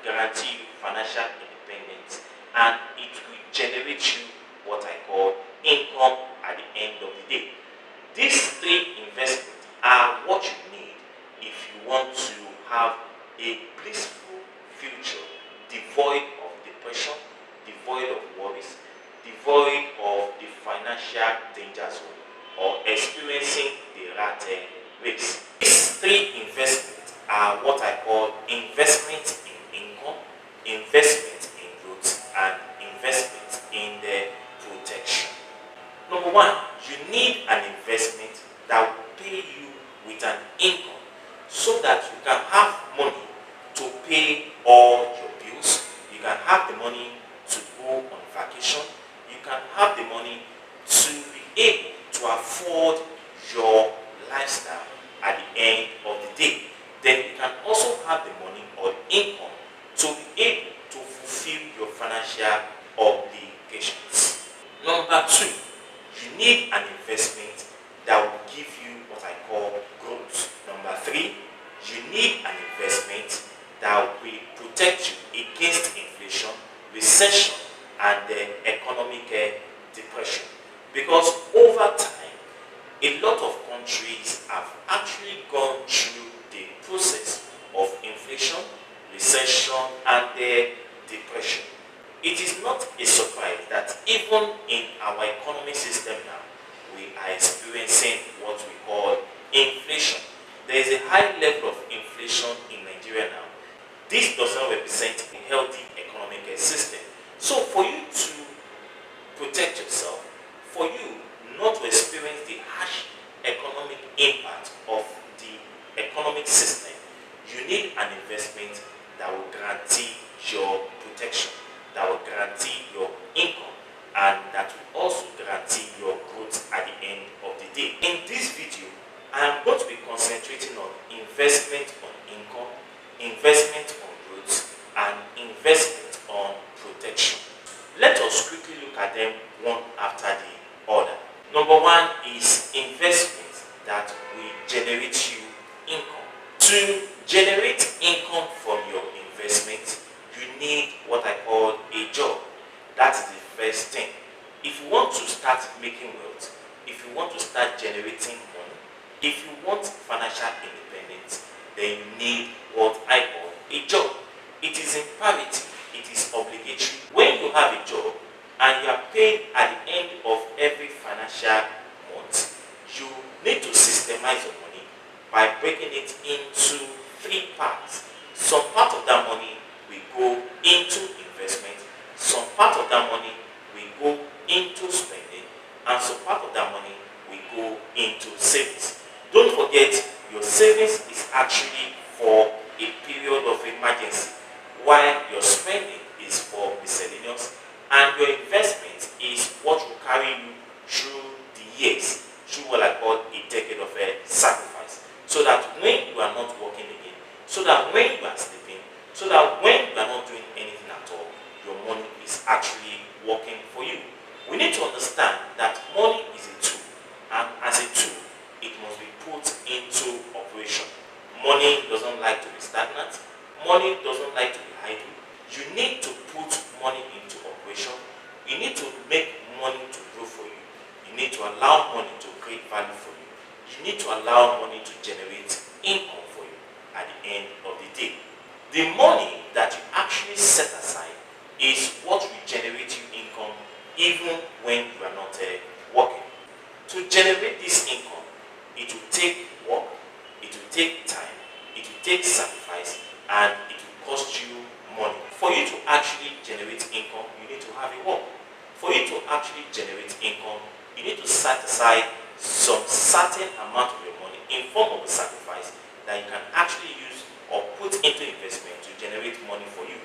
guarantee you financial independence, and it will generate you what I call income at the end of the day. These three investments are what you need if you want to have a blissful future, devoid of depression, devoid of worries, devoid of the financial danger zone, or experiencing the rat race. These three investments are what I call investment in income, investment in growth, and investment in the protection. Number one, you need an investment that will pay you with an income so that you can have money to pay all your bills. You can have the money to go on vacation. You can have the money to be able to afford your lifestyle at the end of the day. Then you can also have the money or income to be able to fulfill your financial obligations. Number two, you need an investment that will give you what I call growth. Number three, you need an investment that will protect you against inflation, recession, and economic depression. Because over time, a lot of countries have actually gone through the process of inflation, recession, and depression. It is not a surprise that even in our economic system now, we are experiencing what we call inflation. There is a high level of inflation in Nigeria now. This does not represent a healthy economic system. So for you to protect yourself, for you not to experience the harsh economic impact of the economic system, you need an investment that will guarantee your protection, that will guarantee your income, and that will also guarantee your growth at the end of the day. In this video, I am going to be concentrating on investment on income, investment on growth, and investment on protection. Let us quickly look at them one after the other. Number one is investment that will generate you income. To generate income from your investment, you need what I call a job. That's the first thing. If you want to start making wealth, if you want to start generating money, if you want financial independence, then you need what I call a job. It is imperative, it is obligatory. When you have a job and you are paid at the end of every financial month, you need to systemize your money by breaking it into three parts. Some part of that money will go into investment, some part of that money will go into spending, and some part of that money will go into savings. Don't forget, your savings is actually for a period of emergency, while your spending is for miscellaneous, and your investment is what will carry you through the years, through what I call a decade of sacrifice. So that when you are not working again, so that when you are sleeping, so that when you are not doing anything at all, your money is actually working for you. We need to understand that money is a tool, and as a tool, it must be put into operation. Money doesn't like to be stagnant. Money doesn't like to be idle. You need to put money into operation. You need to make money to grow for you. You need to allow money to create value for you. You need to allow money to generate income for you at the end of the day. The money that you actually set aside is what will generate you income even when you are not working. To generate this income, it will take work, it will take time, it will take sacrifice, and it will cost you money. For you to actually generate income, you need to have a work. For you to actually generate income, you need to set aside some certain amount of your money in form of a sacrifice that you can actually use or put into investment to generate money for you.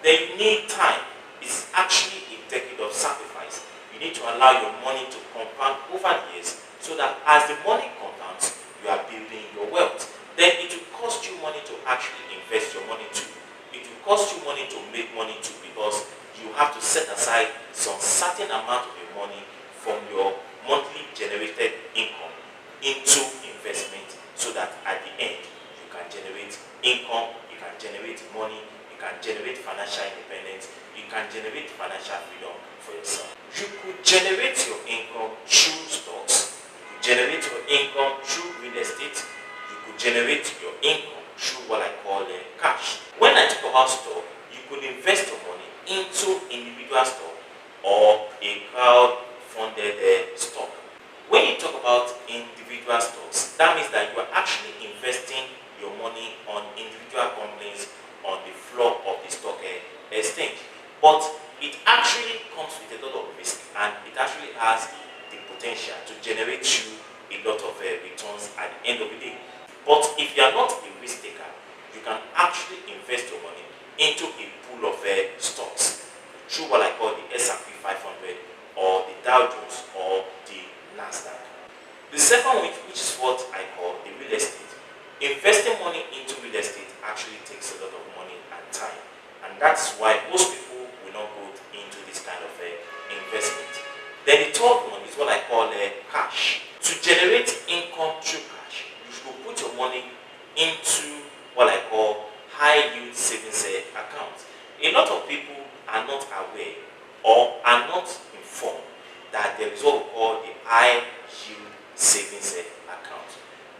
Then you need time. It's actually a decade of sacrifice. You need to allow your money to compound over the years so that as the money compounds, you are building your wealth. Then it will cost you money to actually invest your money too. It will cost you money to make money too, because you have to set aside some certain amount of your money from your monthly generated income into investment so that at the end you can generate income, you can generate money, you can generate financial independence, you can generate financial freedom for yourself. You could generate your income through stocks, you could generate your income through real estate, you could generate your income through what I call cash. When I talk about stock, you could invest your money into individual stock or a crowd-funded stock. When you talk about individual stocks, that means that you are actually investing your money on individual companies on the floor of the stock exchange. But it actually comes with a lot of risk, and it actually has the potential to generate you a lot of returns at the end of the day. But if you are not a risk taker, you can actually invest your money into a pool of stocks through what I call the S&P 500 or the Dow Jones or the Nasdaq. The second one, which is what I call the real estate. Investing money into real estate actually takes a lot of money and time, and that's why most people will not go into this kind of investment. Then the third one is what I call cash. To generate income through cash, you should put your money into what I call high yield savings account. A lot of people are not aware or are not informed that there is what we call the high yield savings account.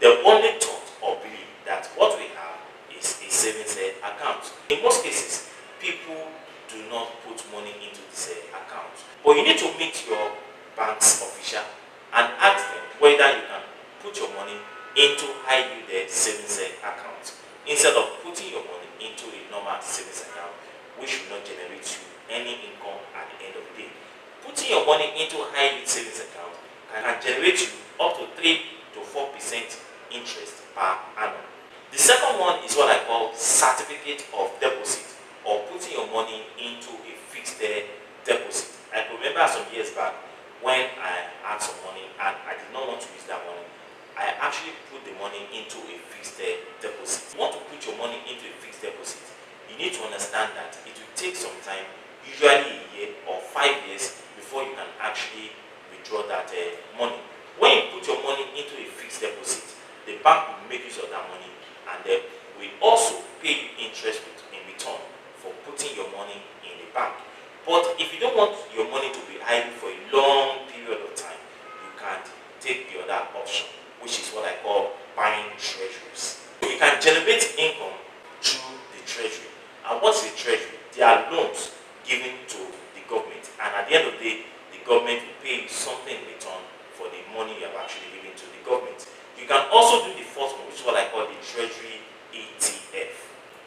They only thought or believe that what we have is a savings account. In most cases, people do not put money into this account. But you need to meet your bank's official and ask them whether you can put your money into high yield savings account instead of putting your money into a normal savings account, which will not generate you any income at the end of the day. Putting your money into high yield savings account can generate you up to 3 to 4% interest per annum. The second one is what I call certificate of deposit, or putting your money into a fixed deposit. I remember some years back when I had some money and I did not want to use that money. I actually put the money into a fixed deposit. If you want to put your money into a fixed deposit, you need to understand that it will take some time, usually a year or 5 years, before you can actually withdraw that money. When you put your money into a fixed deposit, the bank will make use of that money, and then will also pay you interest in return for putting your money in the bank. But if you don't want your money to be idle for a long period of time, you can't take the other option, which is what I call buying treasuries. You can generate income through the treasury. And what's the treasury? They are loans given to the government, and at the end of the day, the government will pay you something in return for the money you have actually given to the government. You can also do the fourth one, which is what I call the treasury ETF.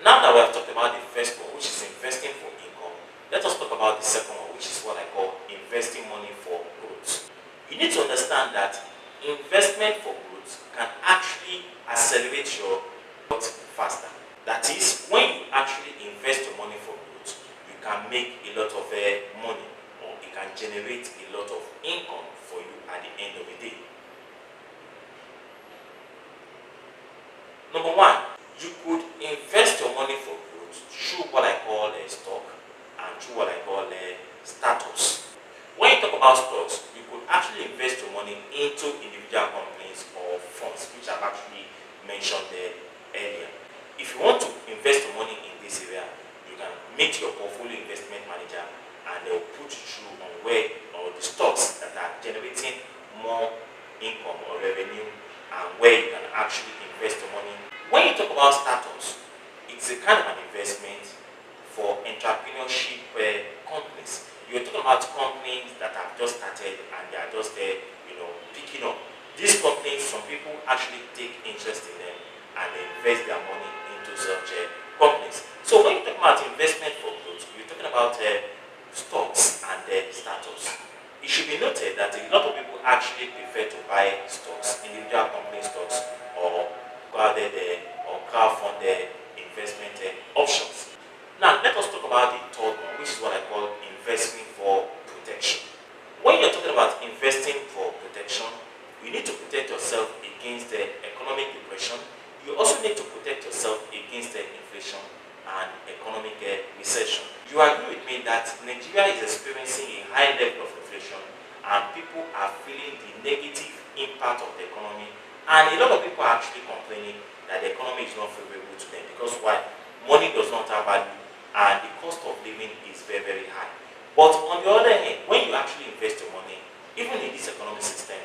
Now that we have talked about the first one, which is investing for income, let us talk about the second one, which is what I call investing money for growth. You need to understand that investment for growth can actually accelerate your growth faster. That is, when you actually invest your money for growth, you can make a lot of money, or it can generate a lot of income for you at the end of the day. Number one, you could invest your money for growth through what I call a stock and through what I call startups. When you talk about stocks, you could actually invest your money into individual companies or funds, which I've actually mentioned earlier. If you want to invest your money in this area, you can meet your portfolio investment manager and they'll put you through on where or the stocks that are generating more income or revenue and where you can actually invest your money. When you talk about startups, it's a kind of an investment for entrepreneurship companies. You're talking about companies that have just started and they are just picking up. These companies, some people actually take interest in them and they invest their money into such companies. So when you talk about investment for growth, you're talking about stocks and startups. It should be noted that a lot of people actually prefer to buy stocks, individual company stocks, or crowdfunded investment options. Now, let us talk about the third one, which is what I call investing for protection. When you're talking about investing for protection, you need to protect yourself against economic depression. You also need to protect yourself against inflation and economic recession. You agree with me that Nigeria is experiencing a high level of inflation and people are feeling the negative impact of the economy, and a lot of people are actually complaining that the economy is not favorable to them because why? Money does not have value is very, very high. But on the other hand, when you actually invest your money, even in this economic system,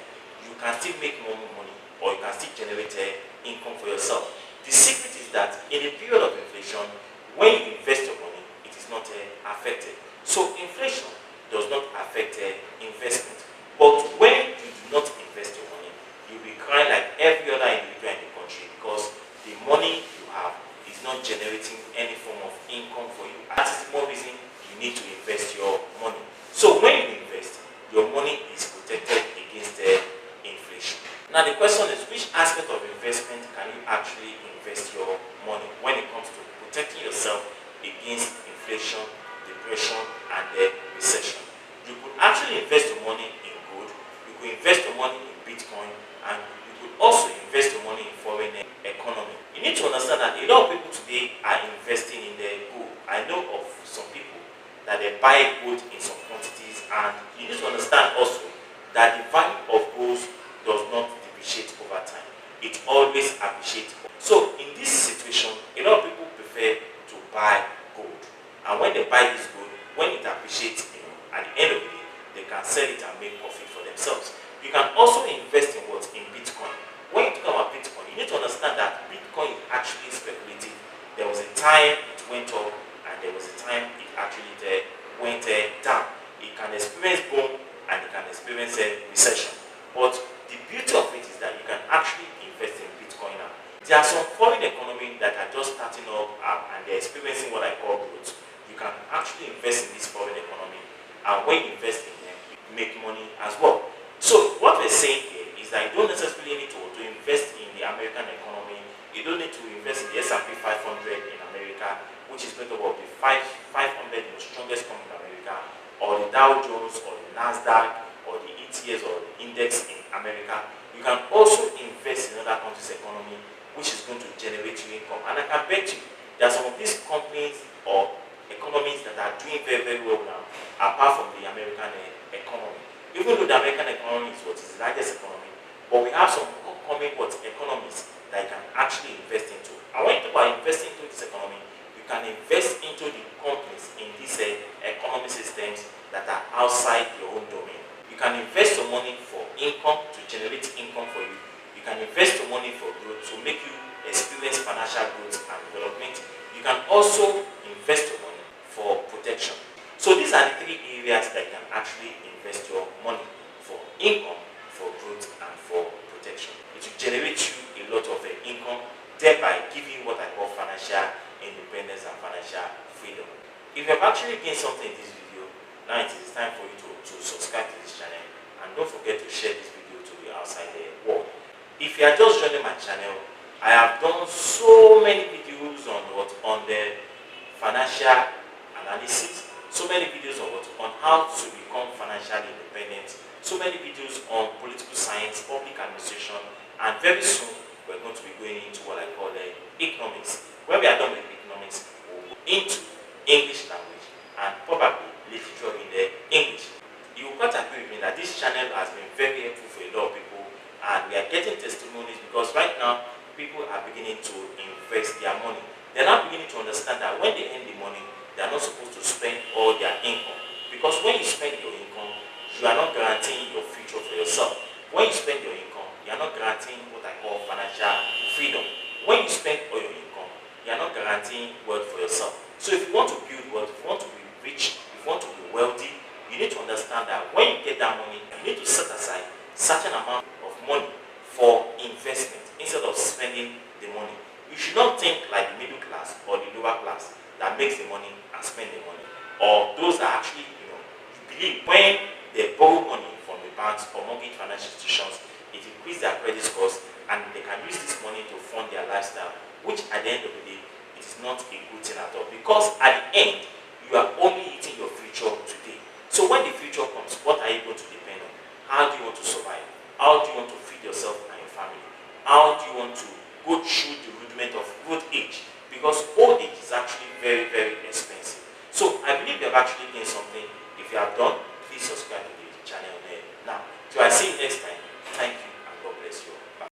you can still make more money, or you can still generate income for yourself. The secret is that in a period of inflation, when you invest your money, it is not affected. So inflation does not affect investment. But when you do not invest your money, you'll be crying like every other individual in the country, because the money you have is not generating any form of income for you. That is more reason you need to invest your money. So when you invest, your money is protected against inflation. Now the question is, which aspect of investment can you actually invest your money when it comes to protecting yourself against inflation, depression, and recession? You could actually invest your money in gold, you could invest your money in Bitcoin, and you could also invest your money in foreign economy. You need to understand that a lot of people today are investing in the gold. I know of some people that they buy gold in some quantities, and you need to understand also that the value of gold does not depreciate over time. It always appreciates. So in this situation, a lot of people prefer to buy gold, and when they buy this gold, when it appreciates, at the end of the day, they can sell it and make profit for themselves. You can also invest in what? In Bitcoin. When you talk about Bitcoin, you need to understand that Bitcoin is actually speculative. There was a time it went up, and there was a time it actually went down. It can experience boom, and it can experience a recession. But the beauty of it is that you can actually invest in Bitcoin now. There are some foreign economies that are just starting up, and they're experiencing what I call growth. You can actually invest in this foreign economy, and when you invest in them, you make money as well. So what we're saying here is that you don't necessarily need to invest in the American economy. You don't need to invest in the S&P 500 in America, which is made up of the 500 most strongest companies in America, or the Dow Jones, or the Nasdaq, or the ETS, or the index in America. You can also invest in other countries' economy, which is going to generate you income. And I can bet you there are some of these companies or economies that are doing very, very well now, apart from the American economy. Even though the American economy is what is the largest economy, but we have some upcoming economies that you can actually invest into. And when you talk about investing into this economy, you can invest into the companies in these economic systems that are outside your own domain. You can invest your money for income, to generate income for you. You can invest your money for growth, to make you experience financial growth and development. You can also invest your money for protection. So these are the three areas that you can actually invest your money for: income, for growth, and for protection. It will generate you a lot of income, thereby giving you what I call financial independence and financial freedom. If you have actually gained something in this video, now it is time for you to subscribe to this channel, and don't forget to share this video to the outside world. If you are just joining my channel, I have done so many videos on the financial analysis, so many videos on how to become financially independent, so many videos on political science, public administration, and very soon we're going to be going into what I call economics. When we are done with economics, we'll go into English language and probably literature in the English. You will quite agree with me that this channel has been very helpful for a lot of people, and we are getting testimonies, because right now people are beginning to invest their money. They're now beginning to understand that when they earn the money, they are not supposed to spend all their income. Because when you spend your income, you are not guaranteeing your future for yourself. When you spend your income, you are not guaranteeing what I call financial freedom. When you spend all your income, you are not guaranteeing wealth for yourself. So if you want to build wealth, if you want to be rich, if you want to be wealthy, you need to understand that when you get that money, you need to set aside certain amount of money for investment instead of spending the money. You should not think like the middle class or the lower class that makes the money and spend the money, or those that actually, you believe when they borrow money from the banks or mortgage financial institutions, it increases their credit scores, and they can use this money to fund their lifestyle, which at the end of the day, it is not a good thing at all, because at the end, you are only eating your future today. So when the future comes, what are you going to depend on? How do you want to survive? How do you want to feed yourself and your family? How do you want to go through the rudiment of old age? Because old age is actually very, very expensive. So I believe you have actually gained something. If you have done,